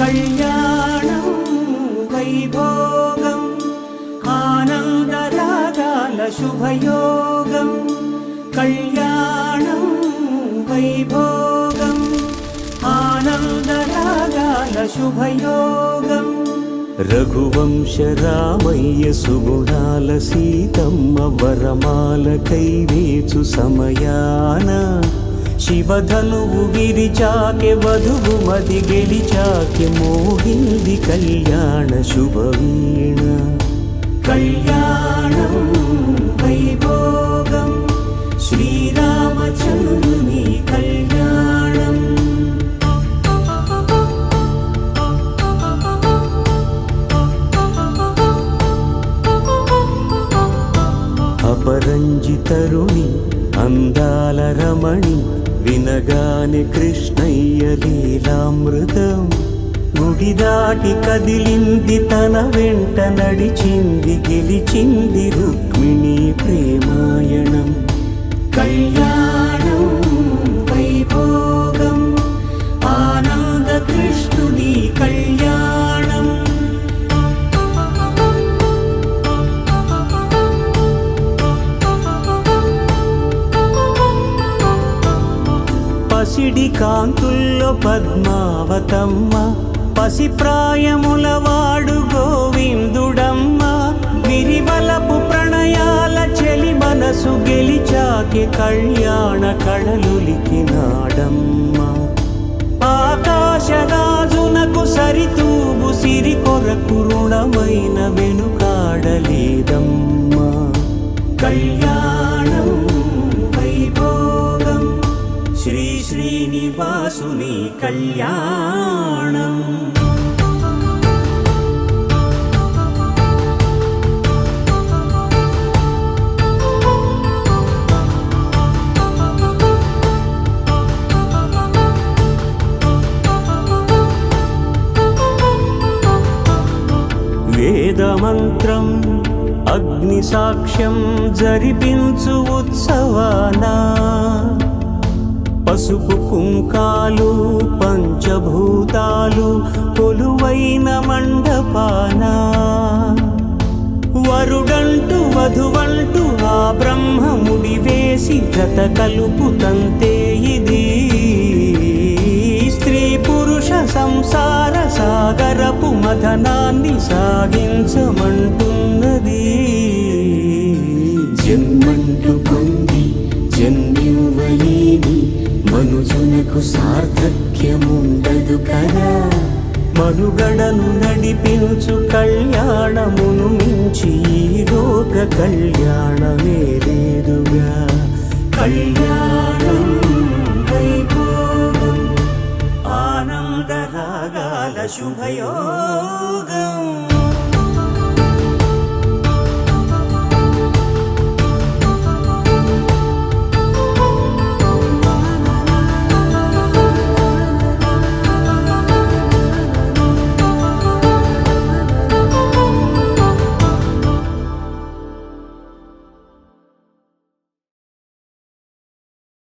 కళ్యాణం వైభోగం ఆనందరాగాల శుభయోగం కళ్యాణం వైభోగం ఆనందరాగాల శుభయోగం రఘువంశ రామయ్య సుగుణాల సీతమ్మ వరమాల కైవేచు సమయాన శివధనువు విరిచాకె వధువు మది గెలిచాకె మోహింది కళ్యాణ శుభవీణ కళ్యాణం వైభోగం శ్రీరామచంద్రుని కళ్యాణం అపరంజి తరుణి అందాల రమణి వినగానే కృష్ణయ్య లీలామృతం గుడి దాటి కదిలింది తన వెంట నడిచింది గెలిచింది రుక్మిణి ప్రేమాయణం కళ్యాణం వైభోగం ఆనంద కృష్ణుని కళ్యాణం పసిడి కాంతుల్లో పద్మావతమ్మ పసిప్రాయముల వాడు గోవిందుడమ్మ విరివలపు ప్రణయాల చెలి మనసు గెలిచాకె కళ్యాణ కళలులికినాడమ్మ ఆకాశరాజునకు సరితూబు సిరి కొరకు రుణమైన వెనుకాడలేదమ్మ కళ్యాణం వైభోగం శ్రీ శ్రీనివాసుని కళ్యాణం వేదమంత్రం అగ్ని సాక్ష్యం జరిపించు ఉత్సవానా పసుపు కుంకాలు పంచభూతాలు కొలువైన మండపాన వరుడంటూ వధువంటూ ఆ బ్రహ్మముడి వేసి జత కలుపుతంతే ఇది స్త్రీ పురుష సంసార సాగరపు మథనాన్ని సాగించమంటున్నది జన్మంటూ పొంది జన్మివ్వలేని మనుజునకు సార్థక్యముండదు కదా మనుగడను నడిపించు కళ్యాణమును మించి ఈ లోక కళ్యాణమే లేదుగా కళ్యాణం వైభోగం ఆనందరాగాల శుభయో